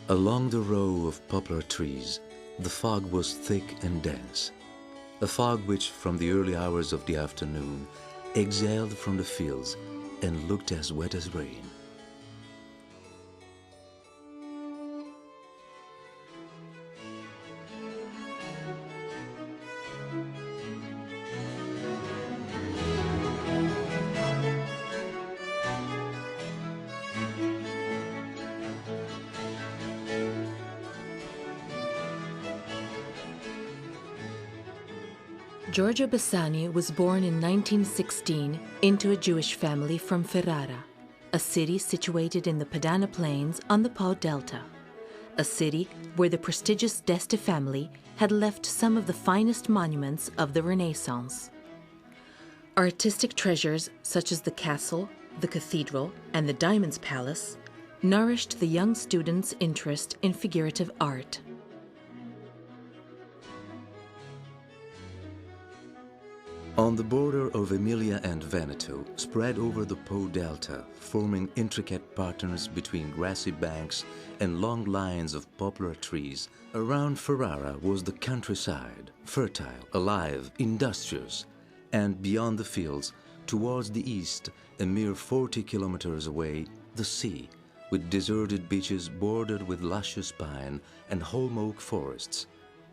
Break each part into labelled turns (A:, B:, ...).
A: Along the row of poplar trees, the fog was thick and dense, a fog which, from the early hours of the afternoon, exhaled from the fields and looked as wet as rain.
B: Giorgio Bassani was born in 1916 into a Jewish family from Ferrara, a city situated in the Padana Plains on the Po Delta, a city where the prestigious d'Este family had left some of the finest monuments of the Renaissance. Artistic treasures such as the castle, the cathedral, and the Diamonds Palace nourished the young student's interest in figurative art.
A: On the border of Emilia and Veneto, spread over the Po Delta, forming intricate patterns between grassy banks and long lines of poplar trees, around Ferrara was the countryside, fertile, alive, industrious, and beyond the fields, towards the east, a mere 40 kilometers away, the sea, with deserted beaches bordered with luscious pine and holm oak forests.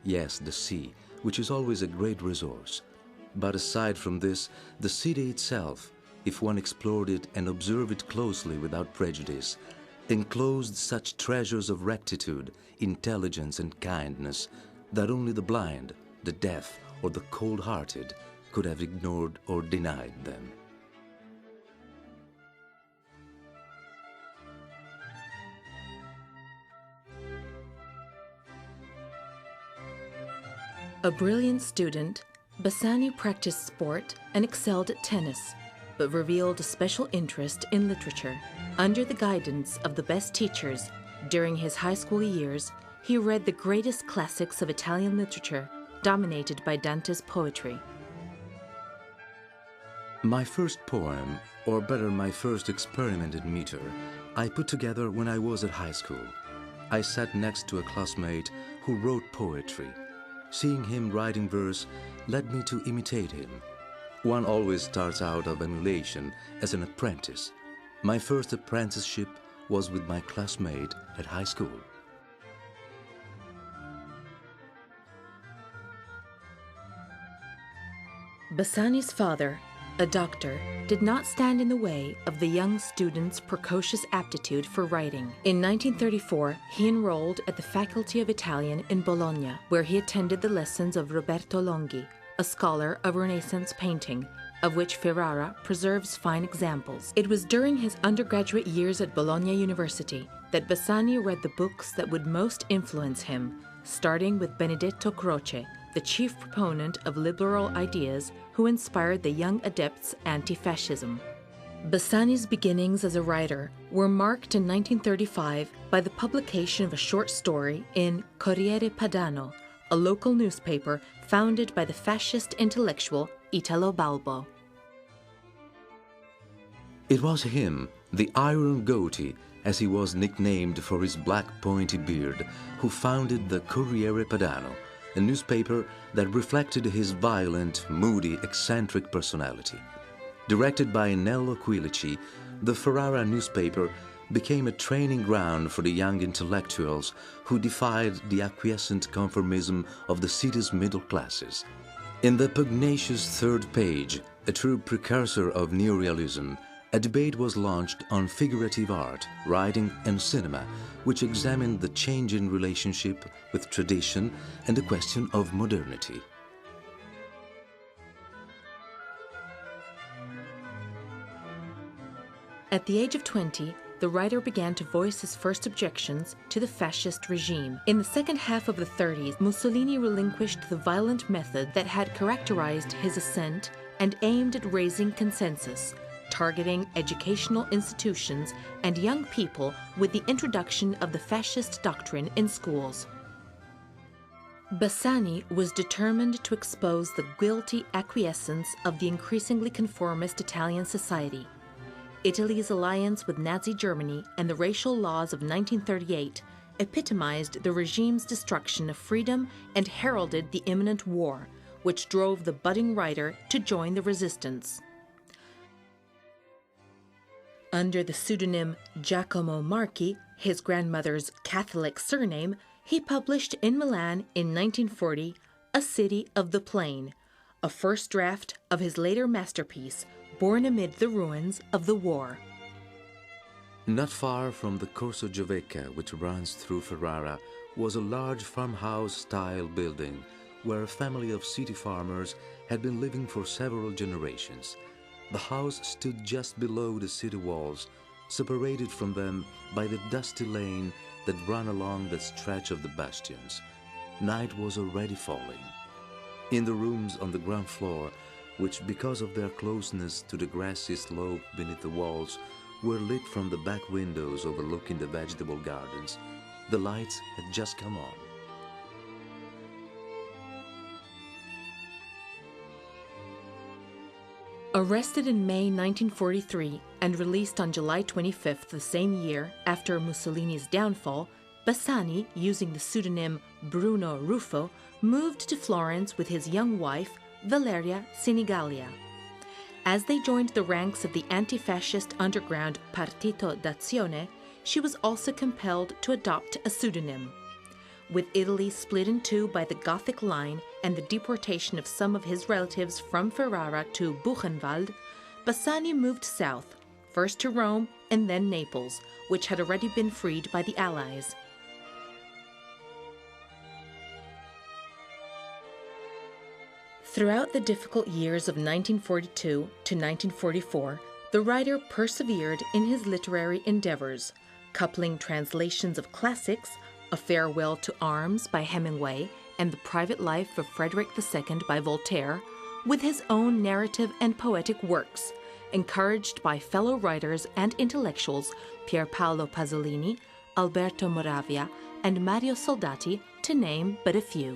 A: Yes, the sea, which is always a great resource. But aside from this, the city itself, if one explored it and observed it closely without prejudice, enclosed such treasures of rectitude, intelligence, and kindness that only the blind, the deaf, or the cold-hearted could have ignored or denied them.
B: A brilliant student, Bassani practiced sport and excelled at tennis, but revealed a special interest in literature. Under the guidance of the best teachers, during his high school years, he read the greatest classics of Italian literature, dominated by Dante's poetry.
A: My first poem, or better my first experiment in meter, I put together when I was at high school. I sat next to a classmate who wrote poetry. Seeing him writing verse led me to imitate him. One always starts out of emulation as an apprentice. My first apprenticeship was with my classmate at high school.
B: Bassani's father, a doctor, did not stand in the way of the young student's precocious aptitude for writing. In 1934, he enrolled at the Faculty of Italian in Bologna, where he attended the lessons of Roberto Longhi, a scholar of Renaissance painting, of which Ferrara preserves fine examples. It was during his undergraduate years at Bologna University that Bassani read the books that would most influence him, starting with Benedetto Croce, the chief proponent of liberal ideas who inspired the young adepts' anti-fascism. Bassani's beginnings as a writer were marked in 1935 by the publication of a short story in Corriere Padano, a local newspaper founded by the fascist intellectual Italo Balbo.
A: It was him, the Iron Goatee, as he was nicknamed for his black pointy beard, who founded the Corriere Padano, a newspaper that reflected his violent, moody, eccentric personality. Directed by Nello Quilici, the Ferrara newspaper became a training ground for the young intellectuals who defied the acquiescent conformism of the city's middle classes. In the pugnacious third page, a true precursor of neorealism, a debate was launched on figurative art, writing, and cinema, which examined the change in relationship with tradition and the question of modernity.
B: At the age of 20, the writer began to voice his first objections to the fascist regime. In the second half of the 30s, Mussolini relinquished the violent method that had characterized his ascent and aimed at raising consensus, targeting educational institutions and young people with the introduction of the fascist doctrine in schools. Bassani was determined to expose the guilty acquiescence of the increasingly conformist Italian society. Italy's alliance with Nazi Germany and the racial laws of 1938 epitomized the regime's destruction of freedom and heralded the imminent war, which drove the budding writer to join the resistance. Under the pseudonym Giacomo Marchi, his grandmother's Catholic surname, he published in Milan in 1940 A City of the Plain, a first draft of his later masterpiece, born amid the ruins of the war.
A: Not far from the Corso Giovecca, which runs through Ferrara, was a large farmhouse-style building where a family of city farmers had been living for several generations. The house stood just below the city walls, separated from them by the dusty lane that ran along that stretch of the bastions. Night was already falling. In the rooms on the ground floor, which because of their closeness to the grassy slope beneath the walls were lit from the back windows overlooking the vegetable gardens, the lights had just come on.
B: Arrested in May 1943 and released on July 25th the same year after Mussolini's downfall, Bassani, using the pseudonym Bruno Ruffo, moved to Florence with his young wife, Valeria Sinigalia. As they joined the ranks of the anti-fascist underground Partito d'Azione, she was also compelled to adopt a pseudonym. With Italy split in two by the Gothic line and the deportation of some of his relatives from Ferrara to Buchenwald, Bassani moved south, first to Rome and then Naples, which had already been freed by the Allies. Throughout the difficult years of 1942 to 1944, the writer persevered in his literary endeavors, coupling translations of classics, A Farewell to Arms by Hemingway and The Private Life of Frederick II by Voltaire, with his own narrative and poetic works, encouraged by fellow writers and intellectuals Pier Paolo Pasolini, Alberto Moravia, and Mario Soldati, to name but a few.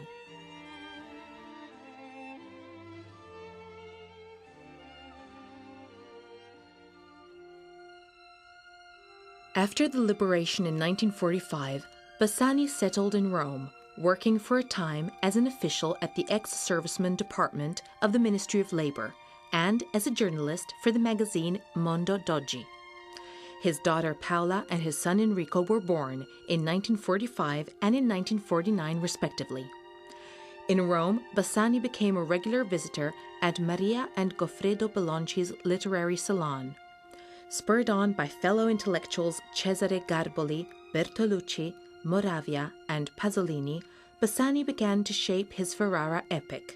B: After the liberation in 1945, Bassani settled in Rome, working for a time as an official at the ex-serviceman department of the Ministry of Labor and as a journalist for the magazine Mondo d'Oggi. His daughter Paola and his son Enrico were born in 1945 and in 1949 respectively. In Rome, Bassani became a regular visitor at Maria and Goffredo Bellonci's literary salon. Spurred on by fellow intellectuals Cesare Garboli, Bertolucci, Moravia, and Pasolini, Bassani began to shape his Ferrara epic.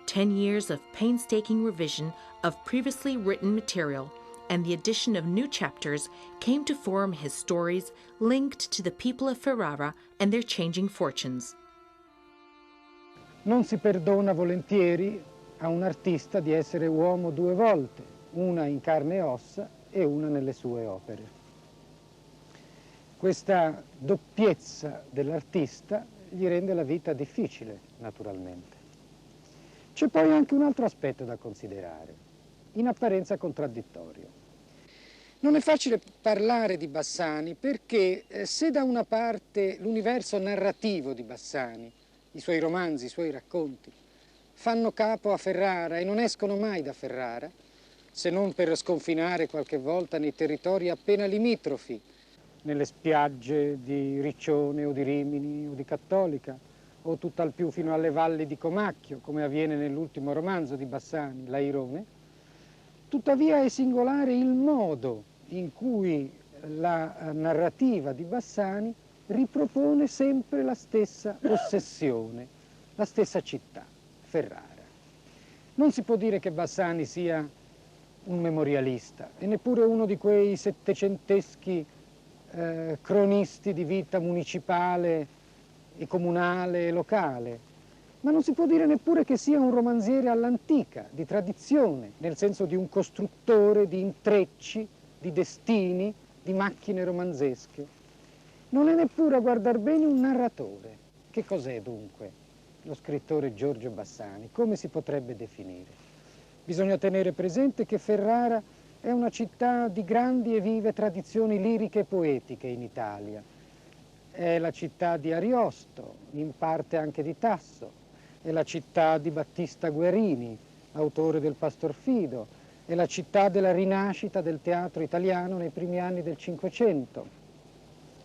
B: 10 years of painstaking revision of previously written material and the addition of new chapters came to form his stories linked to the people of Ferrara and their changing fortunes.
C: Non si perdona volentieri a un artista di essere uomo due volte, una in carne e ossa e una nelle sue opere. Questa doppiezza dell'artista gli rende la vita difficile, naturalmente. C'è poi anche un altro aspetto da considerare, in apparenza contraddittorio. Non è facile parlare di Bassani perché se da una parte l'universo narrativo di Bassani, i suoi romanzi, i suoi racconti, fanno capo a Ferrara e non escono mai da Ferrara, se non per sconfinare qualche volta nei territori appena limitrofi, nelle spiagge di Riccione o di Rimini o di Cattolica, o tutt'al più fino alle valli di Comacchio, come avviene nell'ultimo romanzo di Bassani, L'Airone. Tuttavia è singolare il modo in cui la narrativa di Bassani ripropone sempre la stessa ossessione, la stessa città, Ferrara. Non si può dire che Bassani sia un memorialista e neppure uno di quei settecenteschi cronisti di vita municipale e comunale e locale, ma non si può dire neppure che sia un romanziere all'antica, di tradizione, nel senso di un costruttore di intrecci, di destini, di macchine romanzesche. Non è neppure, a guardar bene, un narratore. Che cos'è dunque lo scrittore Giorgio Bassani? Come si potrebbe definire? Bisogna tenere presente che Ferrara è una città di grandi e vive tradizioni liriche e poetiche in Italia. è la città di Ariosto, in parte anche di Tasso, è la città di Battista Guerini, autore del Pastor Fido, è la città della rinascita del teatro italiano nei primi anni del Cinquecento.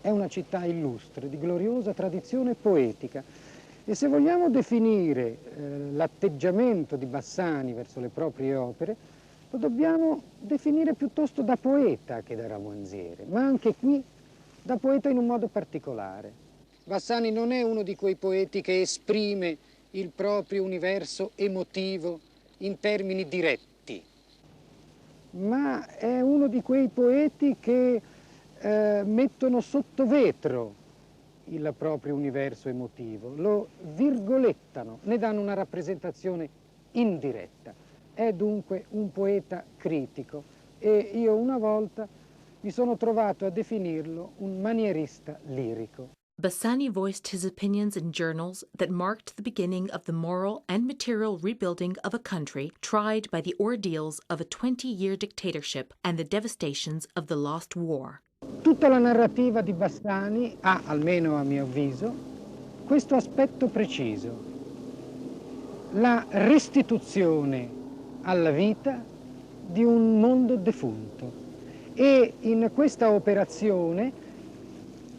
C: È una città illustre, di gloriosa tradizione poetica. E se vogliamo definire l'atteggiamento di Bassani verso le proprie opere, lo dobbiamo definire piuttosto da poeta che da romanziere, ma anche qui da poeta in un modo particolare. Bassani non è uno di quei poeti che esprime il proprio universo emotivo in termini diretti, ma è uno di quei poeti che mettono sotto vetro il proprio universo emotivo, lo virgolettano, ne danno una rappresentazione indiretta. È dunque un poeta critico e io una volta mi sono trovato a definirlo un manierista lirico.
B: Bassani voiced his opinions in journals that marked the beginning of the moral and material rebuilding of a country tried by the ordeals of a 20-year dictatorship and the devastations of the Lost War.
C: Tutta la narrativa di Bassani ha, almeno a mio avviso, questo aspetto preciso: la restituzione alla vita di un mondo defunto. E in questa operazione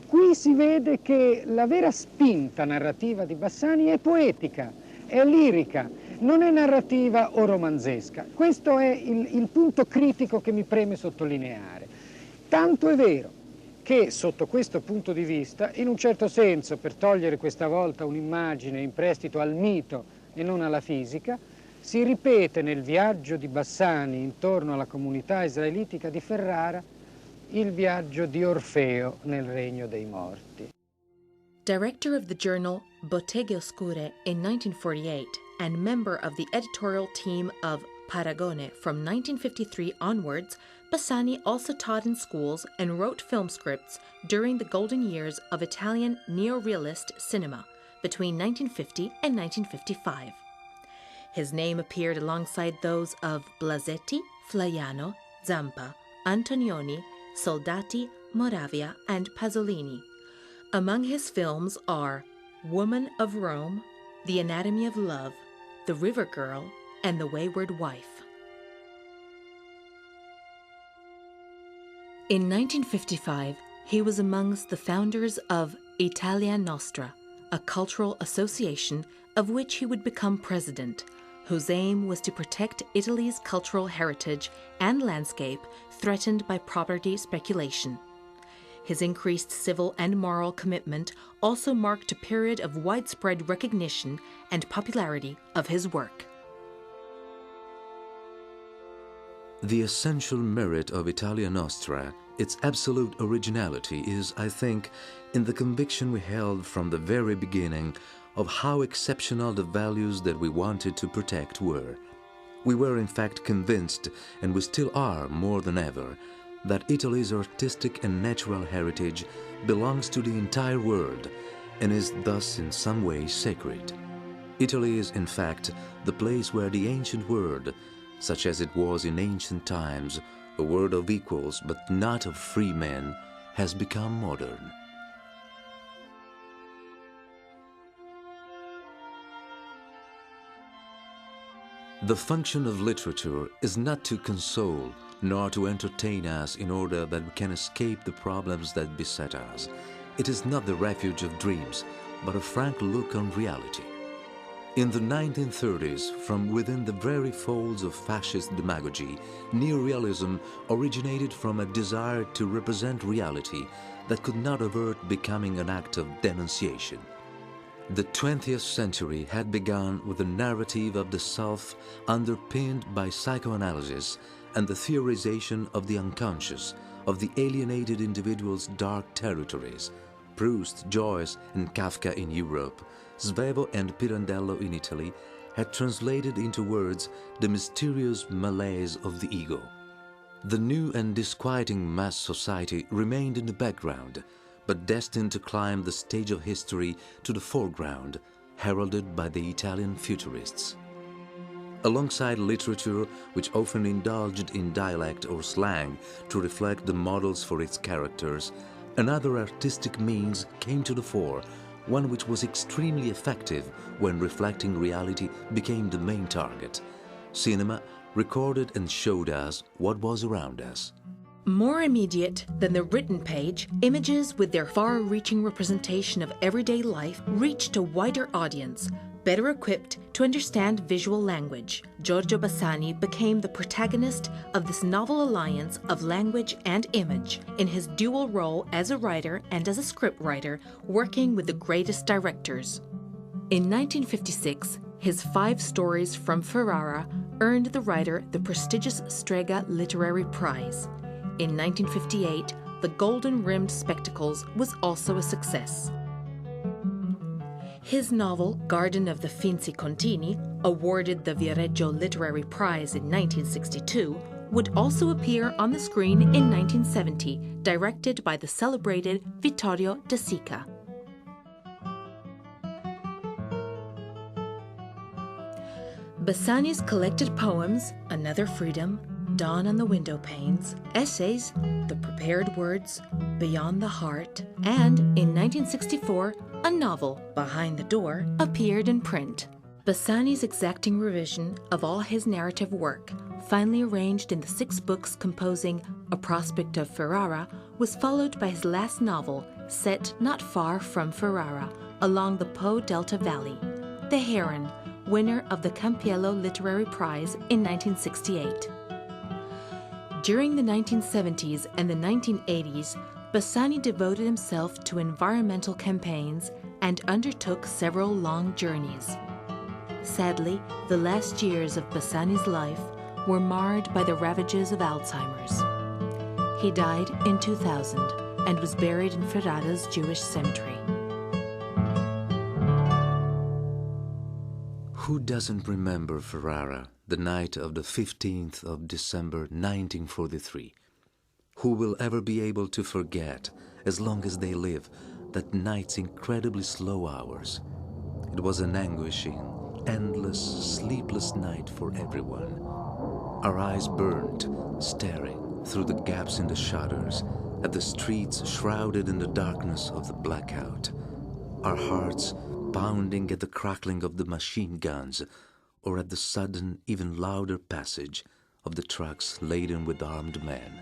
C: qui si vede che la vera spinta narrativa di Bassani è poetica, è lirica, non è narrativa o romanzesca. Questo è il punto critico che mi preme sottolineare. Tanto è vero che sotto questo punto di vista, in un certo senso, per togliere questa volta un'immagine in prestito al mito e non alla fisica, si ripete nel viaggio di Bassani intorno alla comunità israelitica di Ferrara il viaggio di Orfeo nel regno dei morti.
B: Director of the journal Botteghe Oscure in 1948 and member of the editorial team of Paragone from 1953 onwards, Bassani also taught in schools and wrote film scripts during the golden years of Italian neorealist cinema between 1950 and 1955. His name appeared alongside those of Blasetti, Flaiano, Zampa, Antonioni, Soldati, Moravia, and Pasolini. Among his films are Woman of Rome, The Anatomy of Love, The River Girl, and The Wayward Wife. In 1955, he was amongst the founders of Italia Nostra, a cultural association of which he would become president, whose aim was to protect Italy's cultural heritage and landscape threatened by property speculation. His increased civil and moral commitment also marked a period of widespread recognition and popularity of his work.
A: The essential merit of Italia Nostra, its absolute originality, is, I think, in the conviction we held from the very beginning of how exceptional the values that we wanted to protect were. We were in fact convinced, and we still are more than ever, that Italy's artistic and natural heritage belongs to the entire world and is thus in some way sacred. Italy is in fact the place where the ancient world, such as it was in ancient times, a world of equals but not of free men, has become modern. The function of literature is not to console, nor to entertain us in order that we can escape the problems that beset us. It is not the refuge of dreams, but a frank look on reality. In the 1930s, from within the very folds of fascist demagogy, neorealism originated from a desire to represent reality that could not avert becoming an act of denunciation. The 20th century had begun with a narrative of the self underpinned by psychoanalysis and the theorization of the unconscious, of the alienated individual's dark territories. Proust, Joyce, and Kafka in Europe, Svevo and Pirandello in Italy had translated into words the mysterious malaise of the ego. The new and disquieting mass society remained in the background, but destined to climb the stage of history to the foreground, heralded by the Italian futurists. Alongside literature, which often indulged in dialect or slang to reflect the models for its characters, Another artistic means came to the fore, one which was extremely effective when reflecting reality became the main target. Cinema recorded and showed us what was around us.
B: More immediate than the written page, images with their far-reaching representation of everyday life reached a wider audience, better equipped to understand visual language. Giorgio Bassani became the protagonist of this novel alliance of language and image in his dual role as a writer and as a scriptwriter, working with the greatest directors. In 1956, his 5 stories from Ferrara earned the writer the prestigious Strega Literary Prize. In 1958, The Golden-Rimmed Spectacles was also a success. His novel, Garden of the Finzi Contini, awarded the Viareggio Literary Prize in 1962, would also appear on the screen in 1970, directed by the celebrated Vittorio De Sica. Bassani's collected poems, Another Freedom, Dawn on the Window Panes, essays, The Prepared Words, Beyond the Heart, and, in 1964, a novel, Behind the Door, appeared in print. Bassani's exacting revision of all his narrative work, finally arranged in the 6 books composing A Prospect of Ferrara, was followed by his last novel, set not far from Ferrara, along the Po Delta Valley, The Heron, winner of the Campiello Literary Prize in 1968. During the 1970s and the 1980s, Bassani devoted himself to environmental campaigns and undertook several long journeys. Sadly, the last years of Bassani's life were marred by the ravages of Alzheimer's. He died in 2000 and was buried in Ferrara's Jewish cemetery.
A: Who doesn't remember Ferrara, the night of the 15th of December 1943? Who will ever be able to forget, as long as they live, that night's incredibly slow hours? It was an anguishing, endless, sleepless night for everyone. Our eyes burned, staring through the gaps in the shutters at the streets shrouded in the darkness of the blackout. Our hearts pounding at the crackling of the machine guns or at the sudden, even louder passage of the trucks laden with armed men.